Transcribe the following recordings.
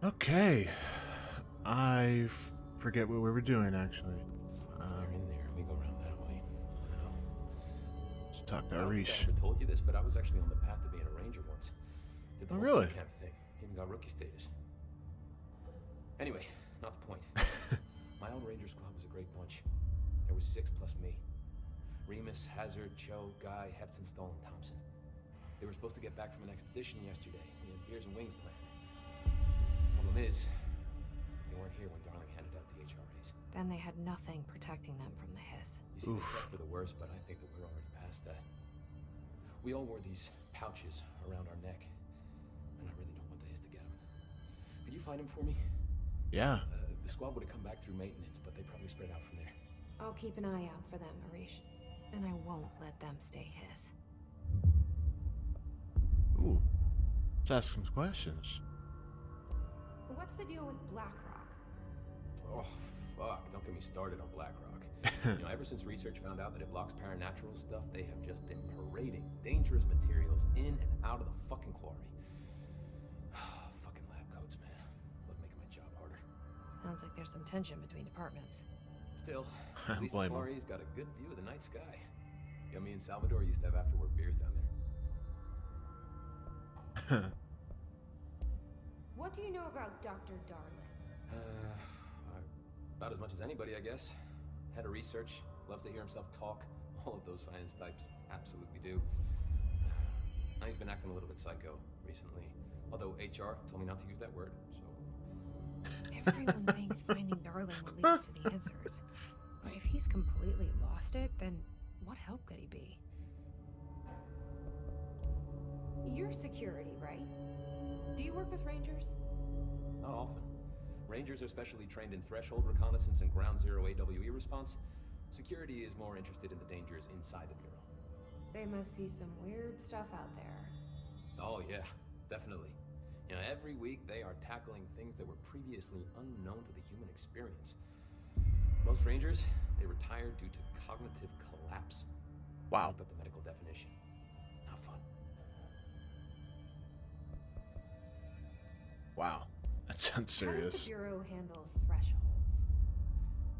Okay. I forget what we were doing, actually. They're in there. We go around that way. Wow. Let's talk to I don't think I Arish. ever told you this, but I was actually on the path to being a ranger once. Did the Oh, whole really? boot camp thing. Even got rookie status. Anyway, not the point. My own ranger squad was a great bunch. There was 6 plus me. Remus, Hazard, Cho, Guy, Hepton, Stoll, and Thompson. They were supposed to get back from an expedition yesterday. We had beers and wings planned. Problem is, they weren't here when Darling handed out the HRAs. Then they had nothing protecting them from the hiss. You see, they prep for the worst, but I think that we're already past that. We all wore these pouches around our neck, and I really don't want the hiss to get them. Could you find them for me? Yeah. The squad would have come back through maintenance, but they probably spread out from there. I'll keep an eye out for them, Arish. And I won't let them stay hiss. Ooh. Let's ask some questions. What's the deal with BlackRock? Oh, fuck. Don't get me started on BlackRock. Ever since research found out that it blocks paranatural stuff, they have just been parading dangerous materials in and out of the fucking quarry. Fucking lab coats, man. Love making my job harder. Sounds like there's some tension between departments. Still, at least the Blame 'em. quarry's got a good view of the night sky. Me and Salvador used to have after-work beers down there. What do you know about Dr. Darling? About as much as anybody, I guess. Head of research, loves to hear himself talk. All of those science types absolutely do. Now he's been acting a little bit psycho recently. Although HR told me not to use that word, so... Everyone thinks finding Darling will lead us to the answers. But if he's completely lost it, then what help could he be? You're security, right? Do you work with rangers? Not often. Rangers are specially trained in threshold reconnaissance and ground zero AWE response. Security is more interested in the dangers inside the Bureau. They must see some weird stuff out there. Oh yeah, definitely. Every week they are tackling things that were previously unknown to the human experience. Most Rangers, they retire due to cognitive collapse. I Wow. looked up the medical definition. Not fun. Wow. That sounds How does the serious. Bureau handle thresholds?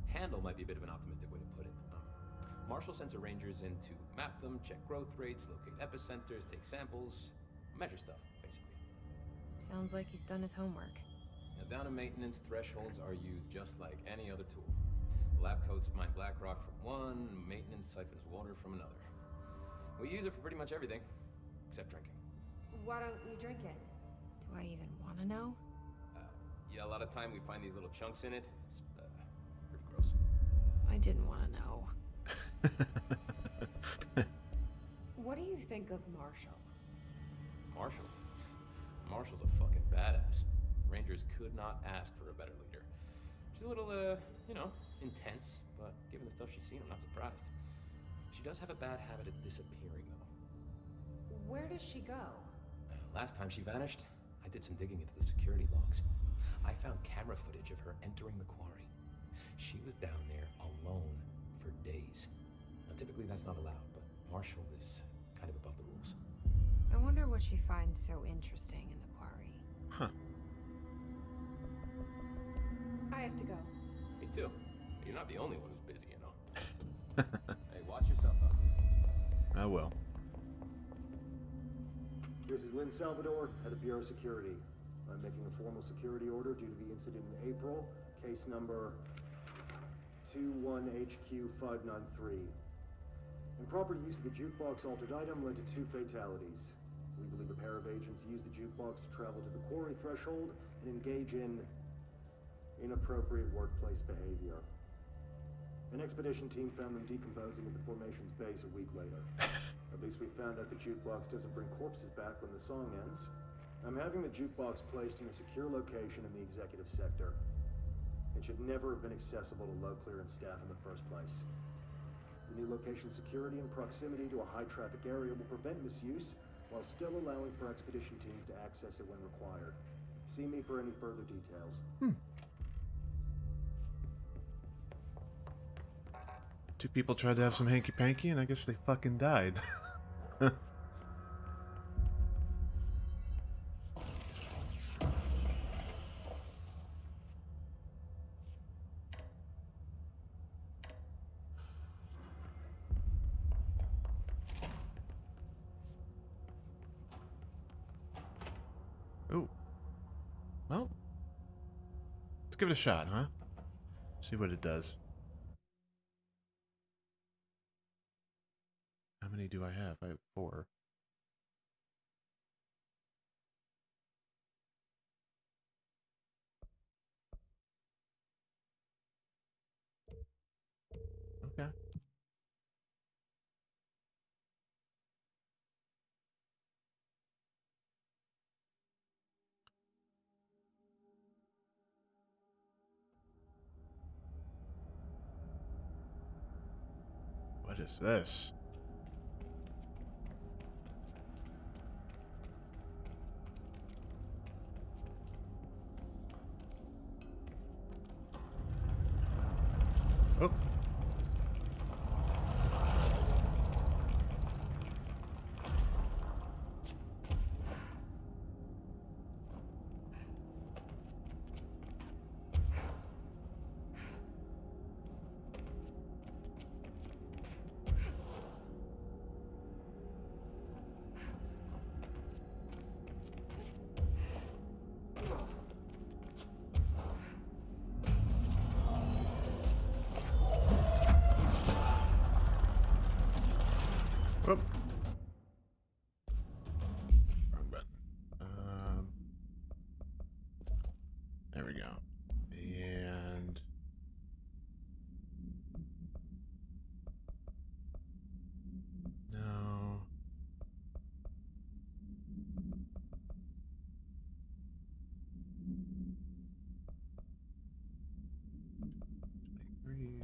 Handle might be a bit of an optimistic way to put it. Marshall sends her Rangers in to map them, check growth rates, locate epicenters, take samples, measure stuff, basically. Sounds like he's done his homework. Now, down in maintenance, thresholds are used just like any other tool. Lab coats mine black rock from one, maintenance siphons water from another. We use it for pretty much everything, except drinking. Why don't you drink it? Do I even want to know? Yeah, a lot of time we find these little chunks in it. It's pretty gross. I didn't want to know. What do you think of Marshall? Marshall? Marshall's a fucking badass. Rangers could not ask for a better leader. She's a little, intense, but given the stuff she's seen, I'm not surprised. She does have a bad habit of disappearing, though. Where does she go? Last time she vanished, I did some digging into the security logs. I found camera footage of her entering the quarry. She was down there alone for days. Now, typically that's not allowed, but Marshall is kind of above the rules. I wonder what she finds so interesting in the quarry. Huh. I have to go. Me too. You're not the only one who's busy, Hey, watch yourself out. I will. This is Lynn Salvador, head of Bureau Security. I'm making a formal security order due to the incident in April, case number 21HQ593. Improper use of the jukebox altered item led to 2 fatalities. We believe a pair of agents used the jukebox to travel to the quarry threshold and engage in inappropriate workplace behavior. An expedition team found them decomposing at the formation's base a week later. At least we found out the jukebox doesn't bring corpses back when the song ends. I'm having the jukebox placed in a secure location in the executive sector. It should never have been accessible to low clearance staff in the first place. The new location security and proximity to a high traffic area will prevent misuse while still allowing for expedition teams to access it when required. See me for any further details. 2 people tried to have some hanky-panky, and I guess they fucking died. give it a shot, huh? See what it does. How many do I have? I have 4. Okay. What is this? Oh. Whoop. Wrong button. There we go. And no. Three.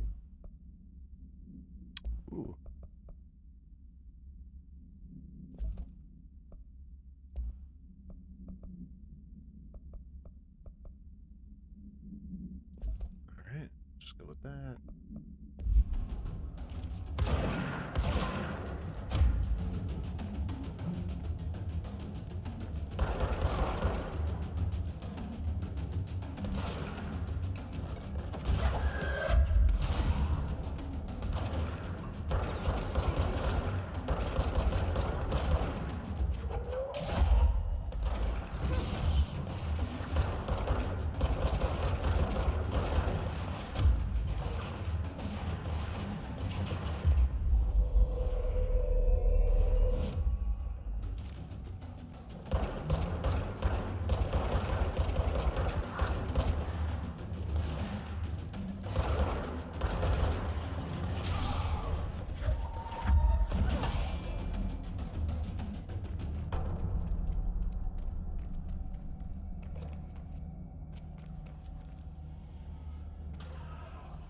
Ooh. All right. Just go with that.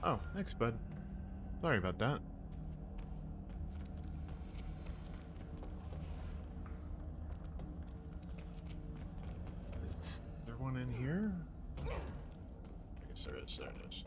Oh, thanks, bud. Sorry about that. Is there one in here? I guess there is. There it is.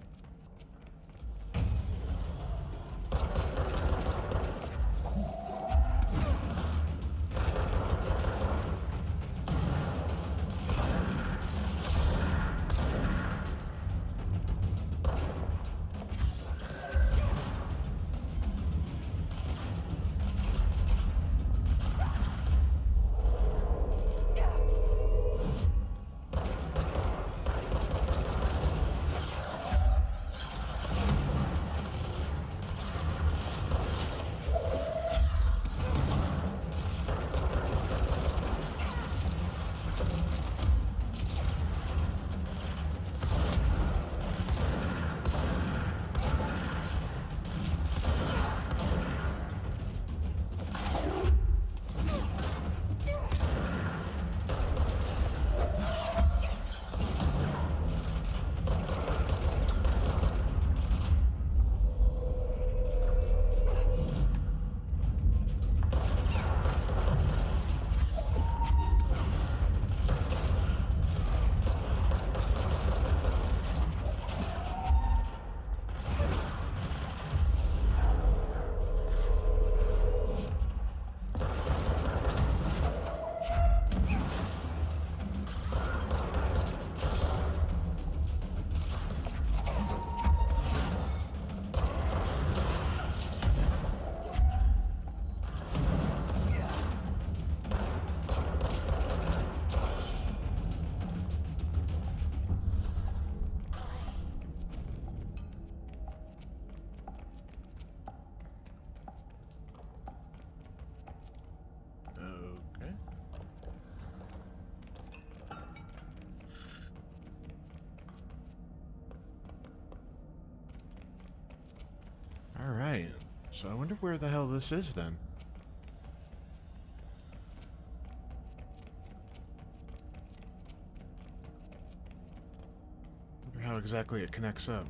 So I wonder where the hell this is then. Wonder how exactly it connects up.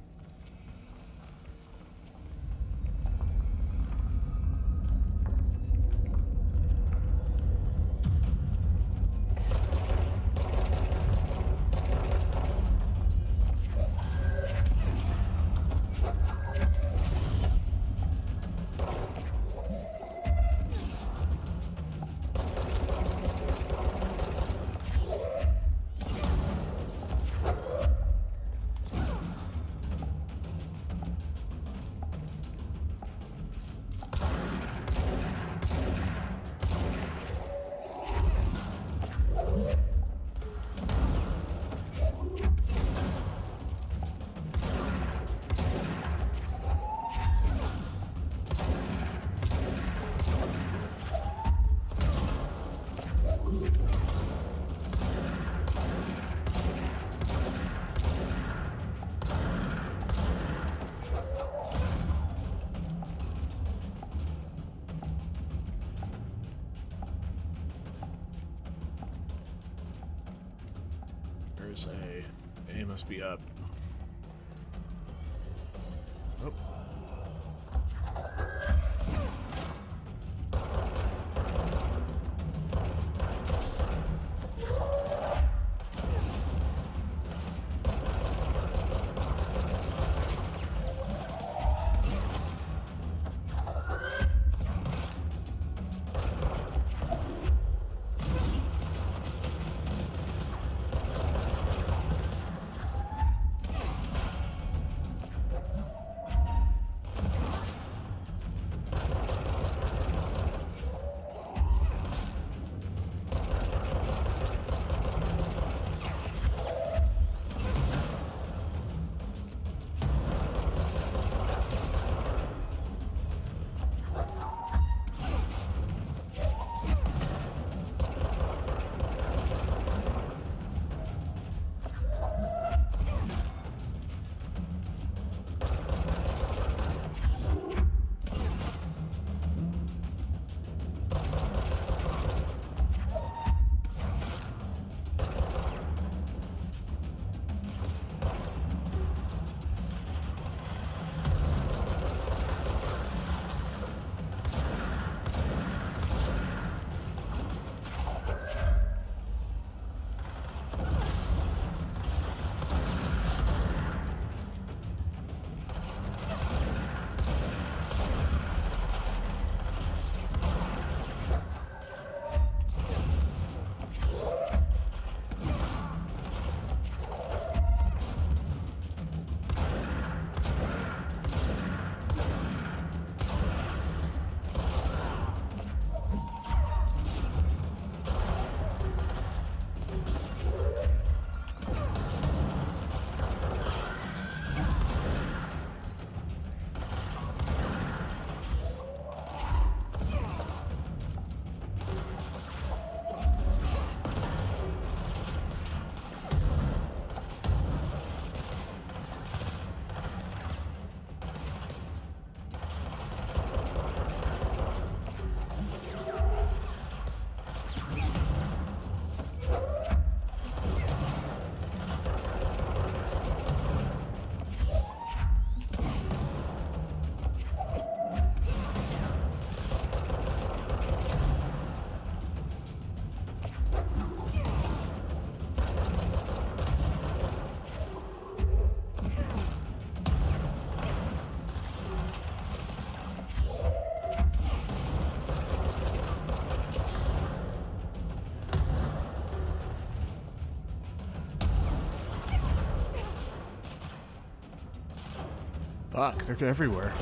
Where's A? A must be up. Oh. Fuck, they're everywhere.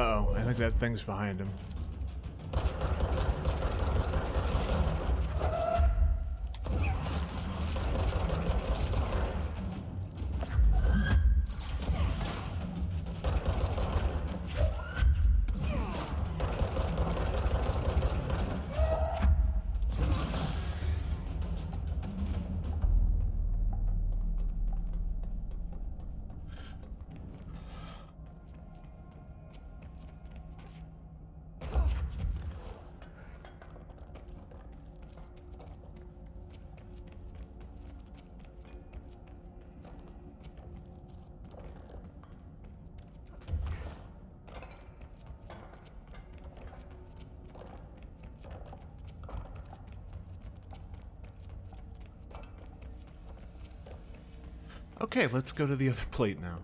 Uh-oh, I think that thing's behind him. Okay, let's go to the other plate now.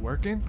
Working?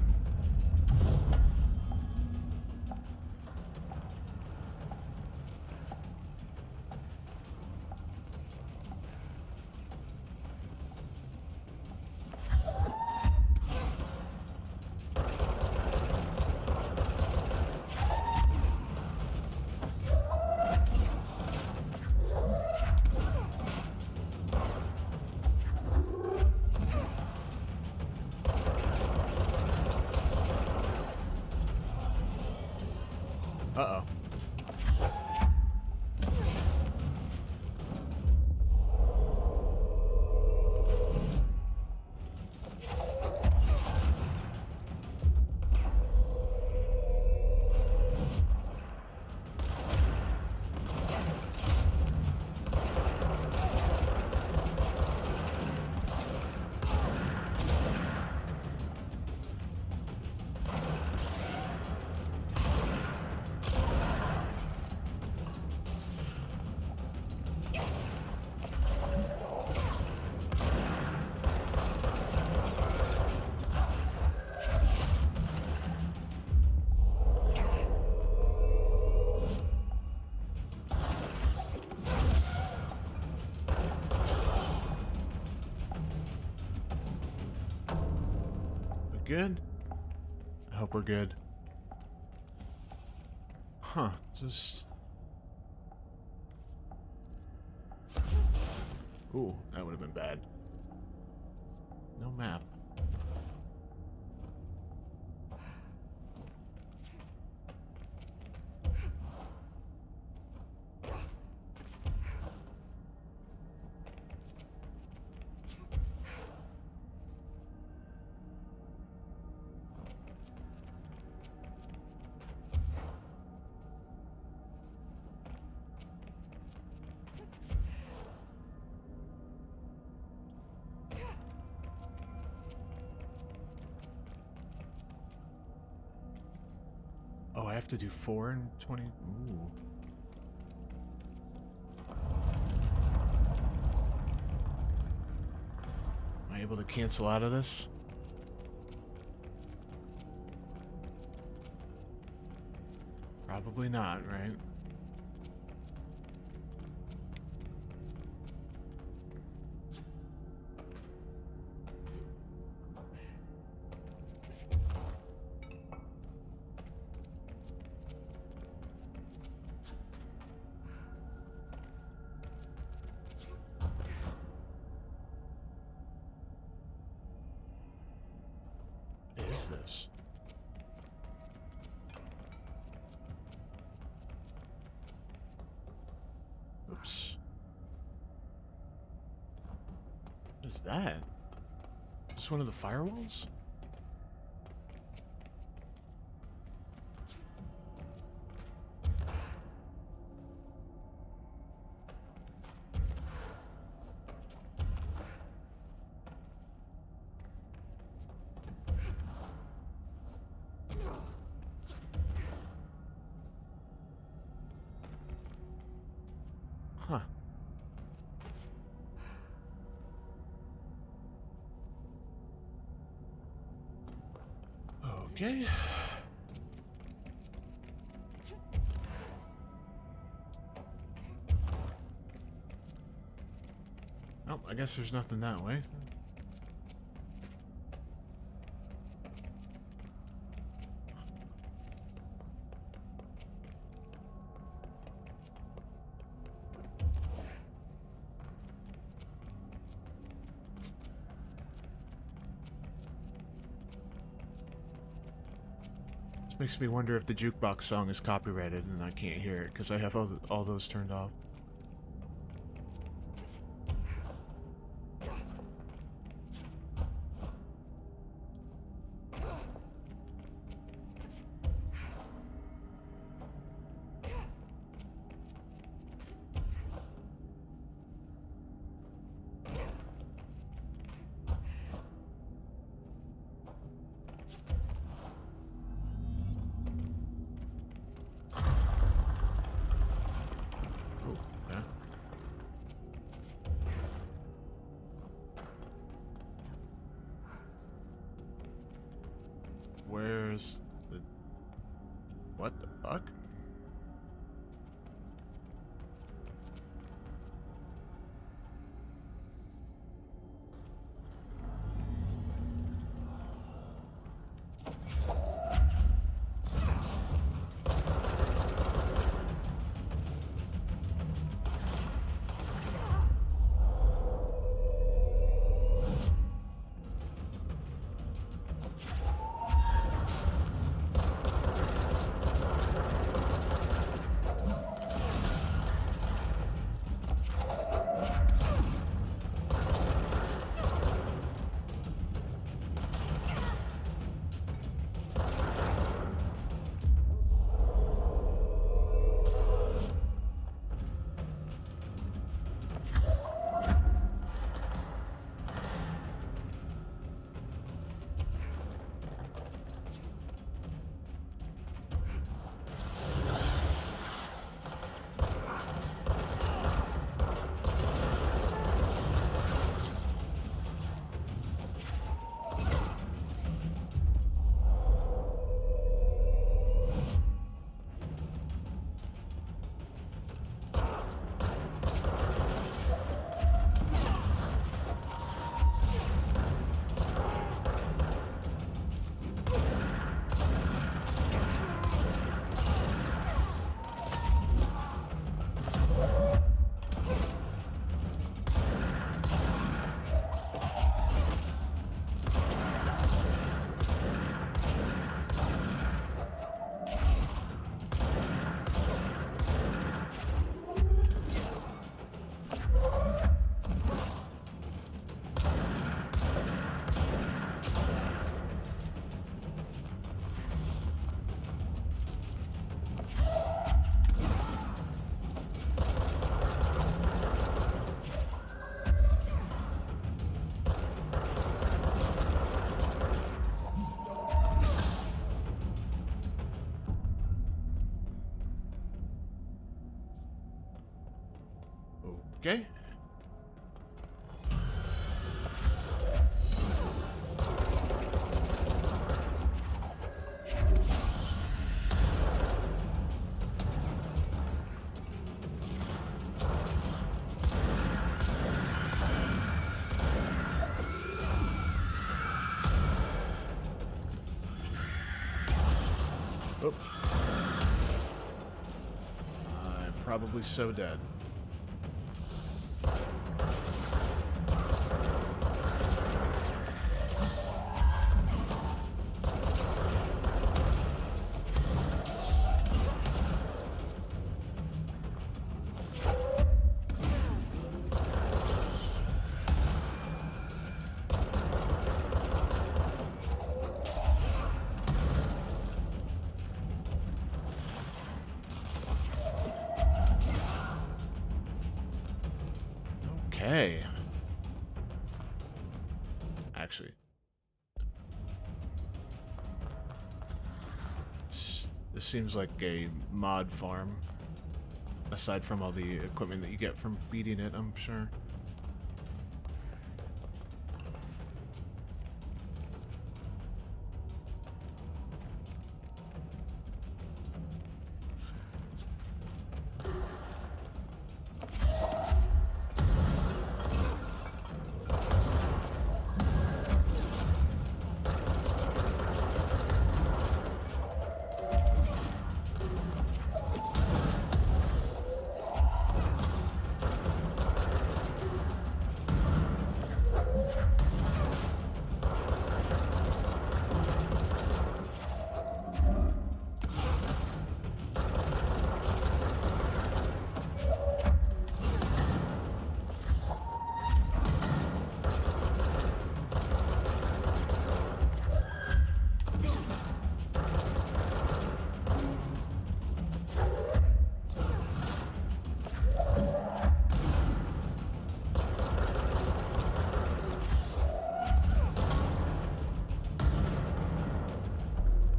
Uh-oh. Good? I hope we're good. Huh, just... Ooh, that would have been bad. No map. Oh, I have to do 4 and 20. Ooh. Am I able to cancel out of this? Probably not, right? What is this? Oops. What is that? Is this one of the firewalls? Huh. Okay. Oh, I guess there's nothing that way. This makes me wonder if the jukebox song is copyrighted and I can't hear it because I have all those turned off. Oh, okay. Where's the... What the fuck? Okay. Oh. I'm probably so dead. Okay. Actually. This seems like a mod farm. Aside from all the equipment that you get from beating it, I'm sure.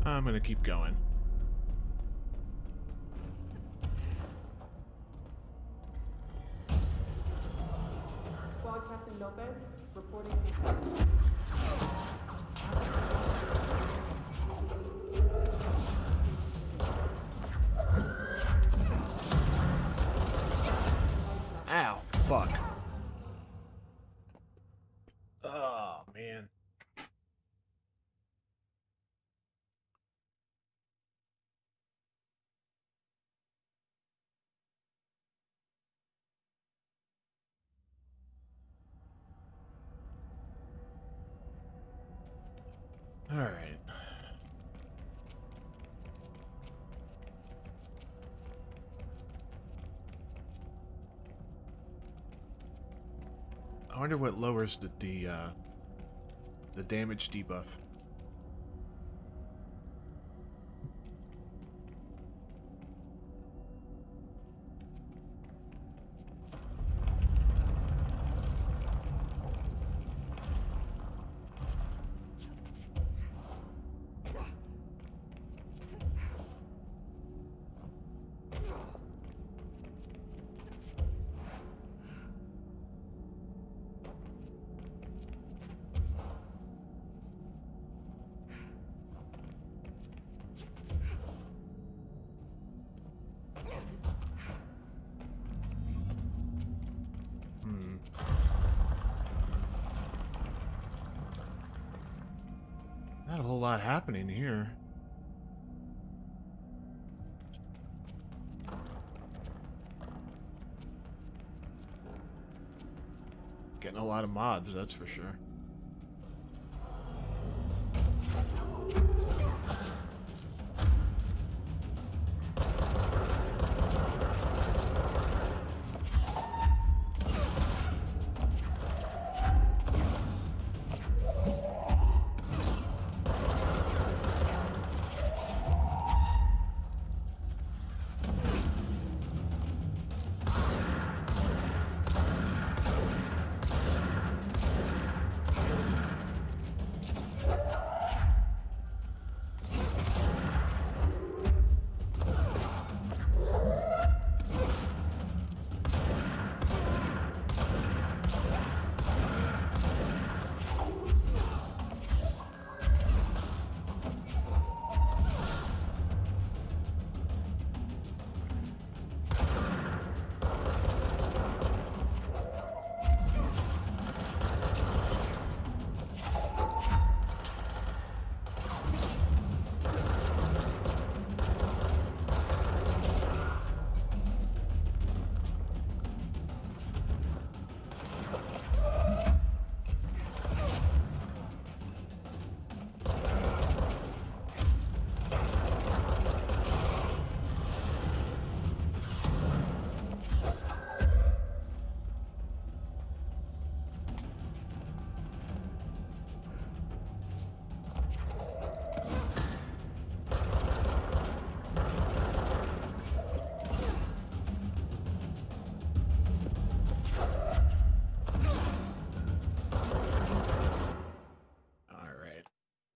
I'm gonna keep going. Squad Captain Lopez reporting. Ow, fuck. Oh, man. All right. I wonder what lowers the damage debuff. Not a whole lot happening here. Getting a lot of mods, that's for sure.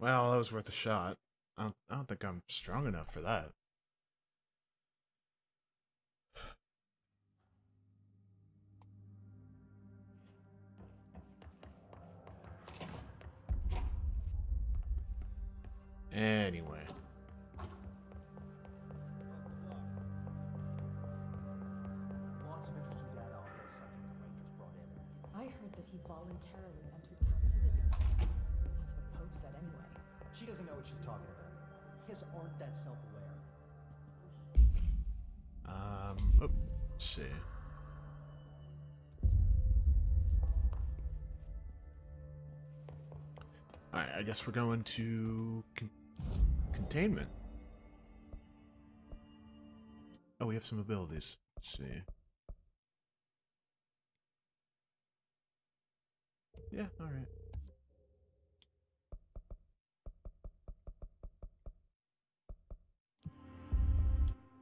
Well, that was worth a shot. I don't think I'm strong enough for that. Anyway. Lots of interesting data on this subject the Rangers brought in. I heard that he voluntarily entered captivity. That's what Pope said anyway. She doesn't know what she's talking about. His aren't that self-aware. Let's see. Alright, I guess we're going to containment. Oh, we have some abilities. Let's see. Yeah, alright.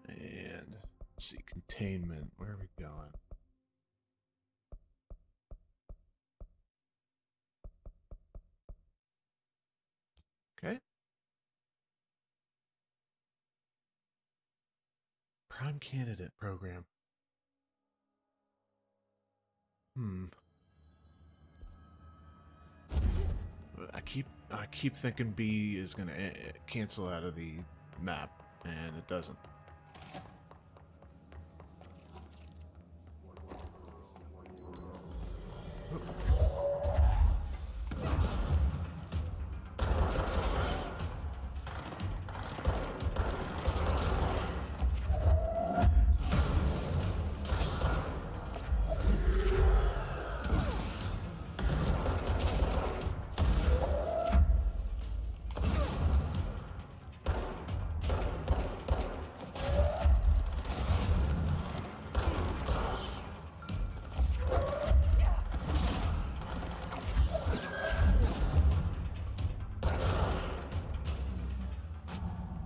And let's see, containment. Where are we going? Okay. Prime candidate program. I keep thinking B is gonna cancel out of the map, and it doesn't.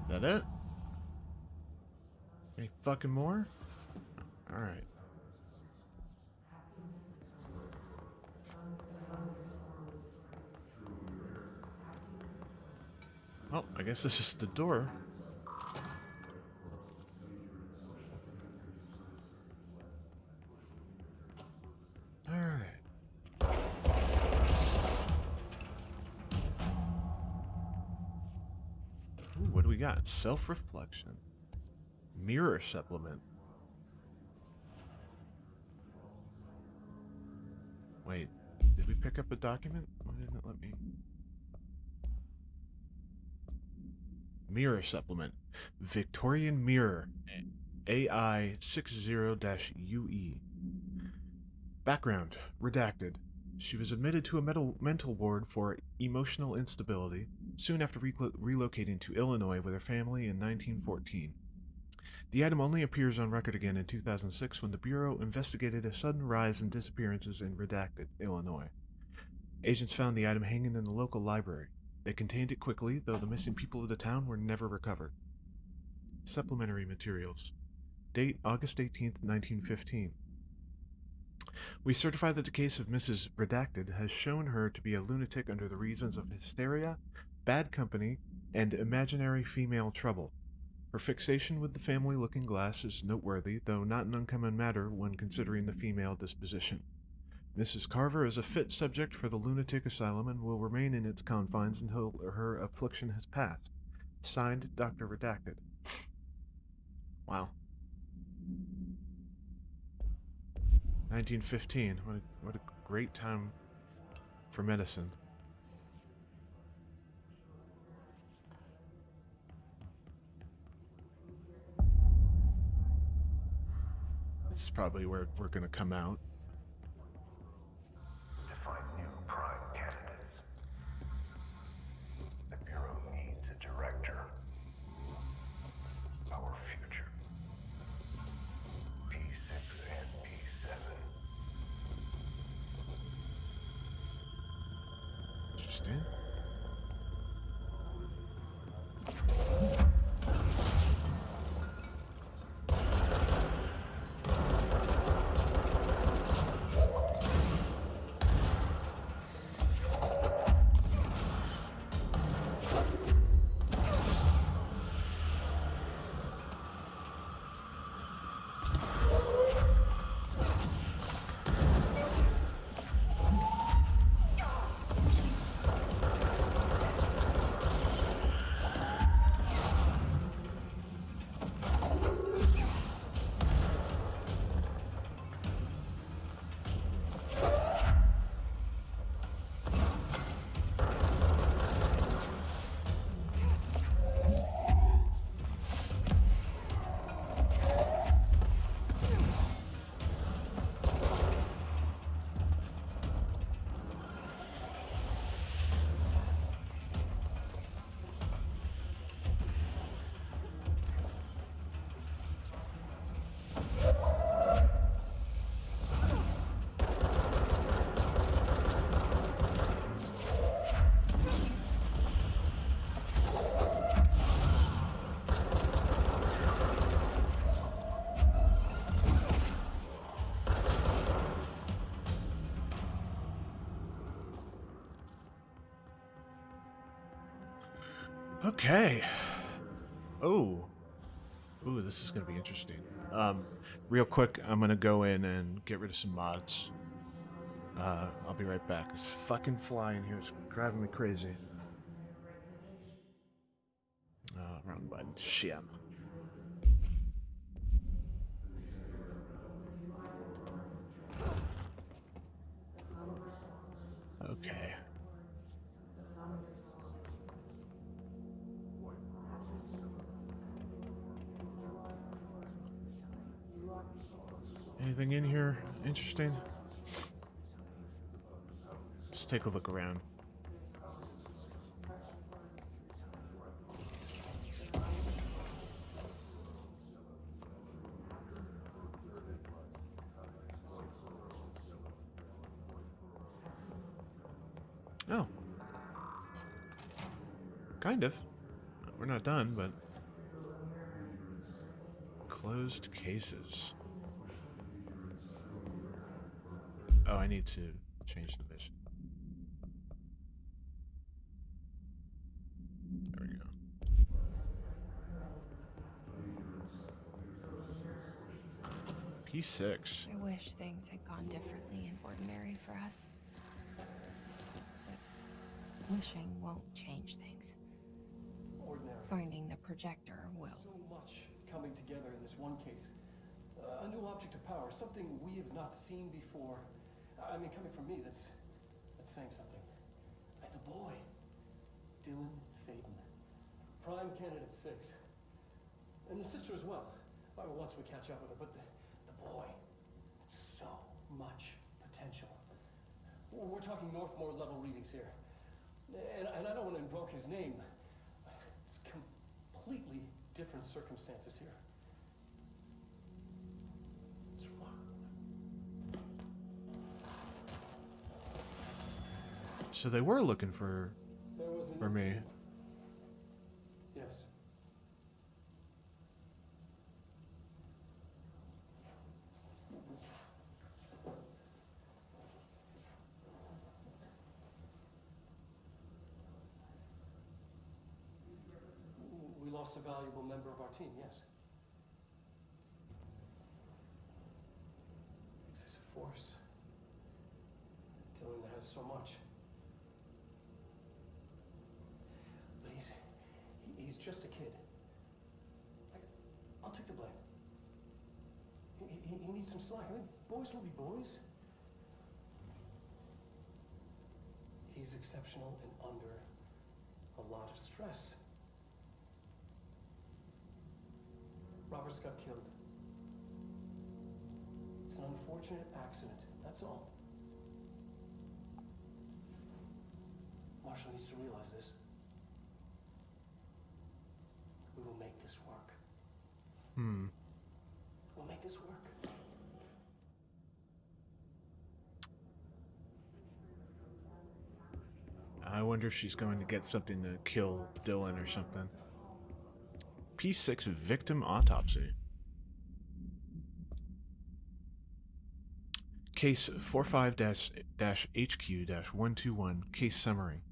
That it? Any fucking more? Alright. Well, I guess this is the door. Alright. Ooh, what do we got? Self-reflection. Mirror supplement. Wait, did we pick up a document? Why didn't it let me? Mirror supplement. Victorian Mirror. AI 60-UE. Background. Redacted. She was admitted to a mental ward for emotional instability soon after relocating to Illinois with her family in 1914. The item only appears on record again in 2006 when the Bureau investigated a sudden rise in disappearances in Redacted, Illinois. Agents found the item hanging in the local library. They contained it quickly, though the missing people of the town were never recovered. Supplementary materials. Date August 18th, 1915. We certify that the case of Mrs. Redacted has shown her to be a lunatic under the reasons of hysteria, bad company, and imaginary female trouble. Her fixation with the family looking glass is noteworthy, though not an uncommon matter when considering the female disposition. Mrs. Carver is a fit subject for the lunatic asylum and will remain in its confines until her affliction has passed. Signed, Dr. Redacted. Wow. 1915. What a great time for medicine. This is probably where we're going to come out. To find new prime candidates, the Bureau needs a director. Our future. P6 and P7. Interesting. Okay. Oh. Ooh, this is gonna be interesting. Real quick, I'm gonna go in and get rid of some mods. I'll be right back. This fucking fly in here is driving me crazy. Wrong button. Shit. Okay. Anything in here interesting? Let's take a look around. Oh. Kind of. We're not done, but... Closed cases. Oh, I need to change the mission. There we go. P6. I wish things had gone differently in Ordinary for us. But wishing won't change things. Ordinary. Finding the projector will. So much coming together in this one case. A new object of power, something we have not seen before. I mean, coming from me, that's saying something. The boy, Dylan Faden, prime candidate 6, and the sister as well. Once we catch up with her, but the boy, so much potential. We're talking Northmore level readings here, and I don't want to invoke his name. It's completely different circumstances here. So they were looking for me. Yes. We lost a valuable member of our team, yes. Excessive force. Dylan has so much. But he's just a kid. I'll take the blame. He needs some slack. I mean, boys will be boys. He's exceptional and under a lot of stress. Robert's got killed. It's an unfortunate accident, that's all. Marshall needs to realize this. We will make this work. We'll make this work. I wonder if she's going to get something to kill Dylan or something. P6 victim autopsy. Case 45-HQ-121, case summary.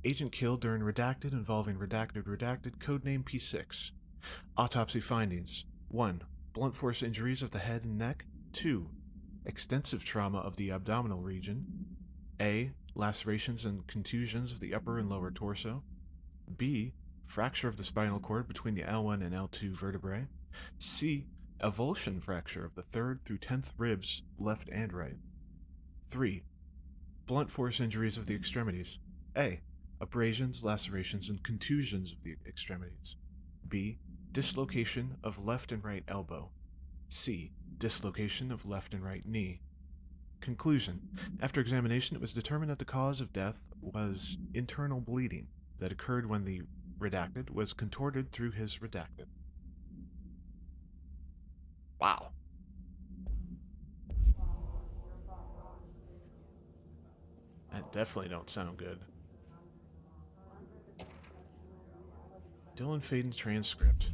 Agent killed during redacted involving redacted codename P6. Autopsy findings. 1. Blunt force injuries of the head and neck. 2. Extensive trauma of the abdominal region. A. Lacerations and contusions of the upper and lower torso. B. Fracture of the spinal cord between the L1 and L2 vertebrae. C. Avulsion fracture of the 3rd through 10th ribs, left and right. 3. Blunt force injuries of the extremities. A. Abrasions, lacerations, and contusions of the extremities. B. Dislocation of left and right elbow. C. Dislocation of left and right knee. Conclusion. After examination, it was determined that the cause of death was internal bleeding that occurred when the redacted was contorted through his redacted. Wow. That definitely don't sound good. Dylan Faden's transcript.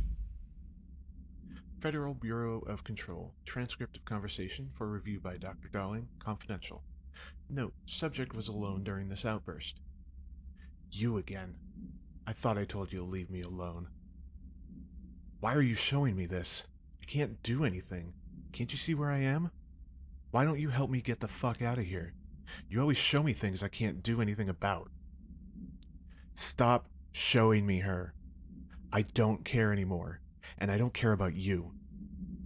Federal Bureau of Control. Transcript of conversation for review by Dr. Darling. Confidential. Note, subject was alone during this outburst. You again. I thought I told you to leave me alone. Why are you showing me this? I can't do anything. Can't you see where I am? Why don't you help me get the fuck out of here? You always show me things I can't do anything about. Stop showing me her. I don't care anymore, and I don't care about you.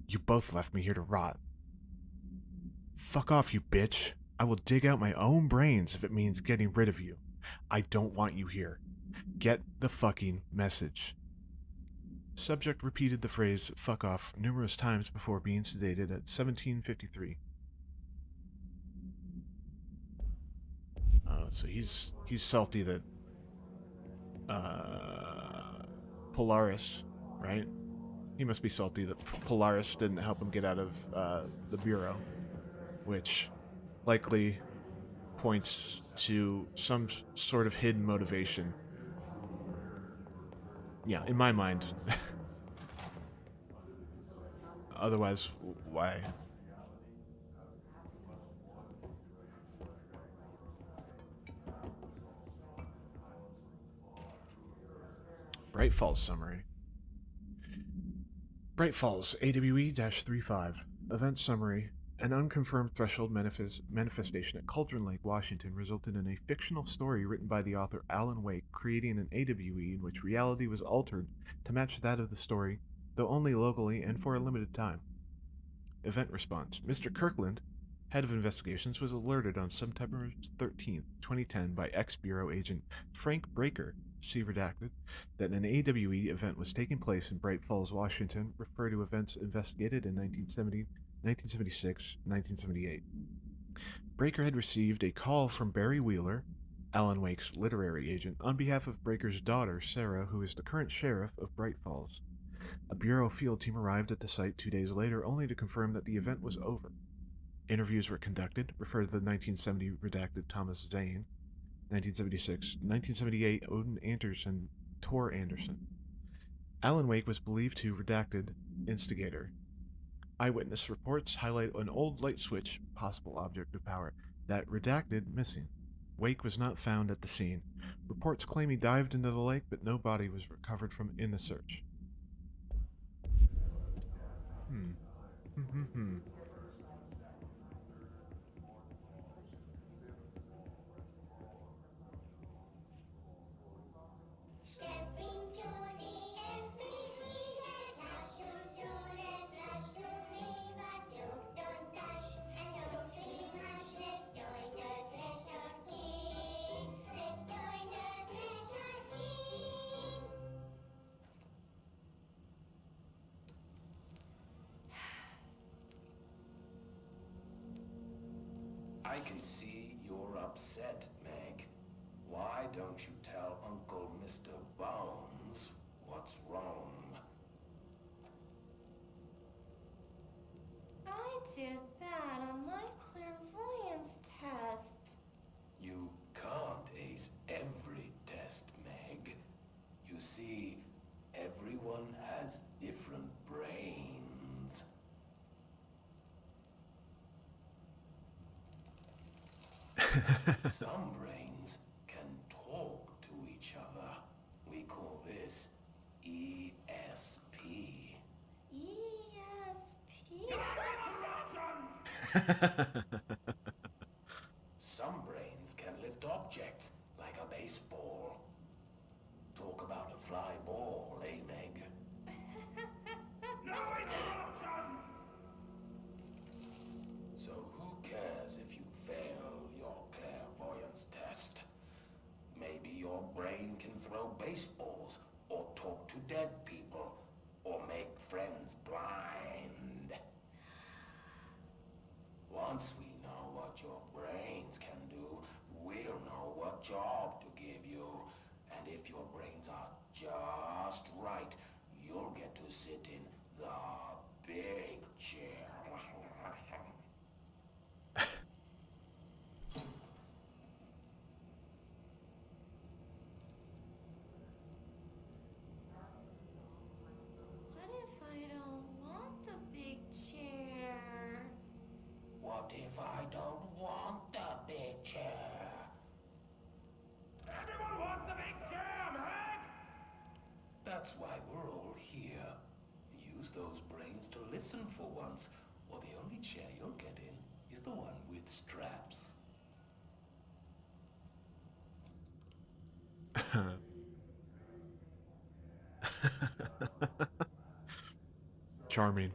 You both left me here to rot. Fuck off, you bitch. I will dig out my own brains if it means getting rid of you. I don't want you here. Get the fucking message. Subject repeated the phrase fuck off numerous times before being sedated at 17:53. So he's salty that Polaris, right? He must be salty that Polaris didn't help him get out of the bureau, which likely points to some sort of hidden motivation. Yeah, in my mind. Otherwise, why? Bright Falls summary. Bright Falls, AWE-35. Event summary. An unconfirmed threshold manifestation at Cauldron Lake, Washington, resulted in a fictional story written by the author Alan Wake, creating an AWE in which reality was altered to match that of the story, though only locally and for a limited time. Event response. Mr. Kirkland, head of investigations, was alerted on September 13th, 2010 by ex-Bureau agent Frank Breaker, see redacted, that an AWE event was taking place in Bright Falls, Washington, refer to events investigated in 1970, 1976, 1978. Breaker had received a call from Barry Wheeler, Alan Wake's literary agent, on behalf of Breaker's daughter, Sarah, who is the current sheriff of Bright Falls. A Bureau field team arrived at the site 2 days later, only to confirm that the event was over. Interviews were conducted, refer to the 1970 redacted Thomas Zane, 1976, 1978 Odin Anderson, Tor Anderson. Alan Wake was believed to redacted instigator. Eyewitness reports highlight an old light switch, possible object of power, that redacted missing. Wake was not found at the scene. Reports claim he dived into the lake, but no body was recovered from in the search. I can see you're upset, Meg. Why don't you tell Uncle Mr. Bones what's wrong? I did bad on my clairvoyance test. You can't ace every test, Meg. You see, everyone has different brains. Some brains can talk to each other. We call this ESP. ESP? Some brains can lift objects like a baseball. Talk about a fly ball, eh, Meg? No interruptions! So who cares if you fail your clairvoyance test? Maybe your brain can throw baseballs, or talk to dead people, or make friends blind. Once we know what your brains can do, we'll know what job to give you. And if your brains are just right, you'll get to sit in the big chair. What if I don't want the big chair? What if I don't want the big chair? Everyone wants the big chair, Meg! That's why we're all here. Use those brains to listen for once, or the only chair you'll get in is the one with straps. Charming.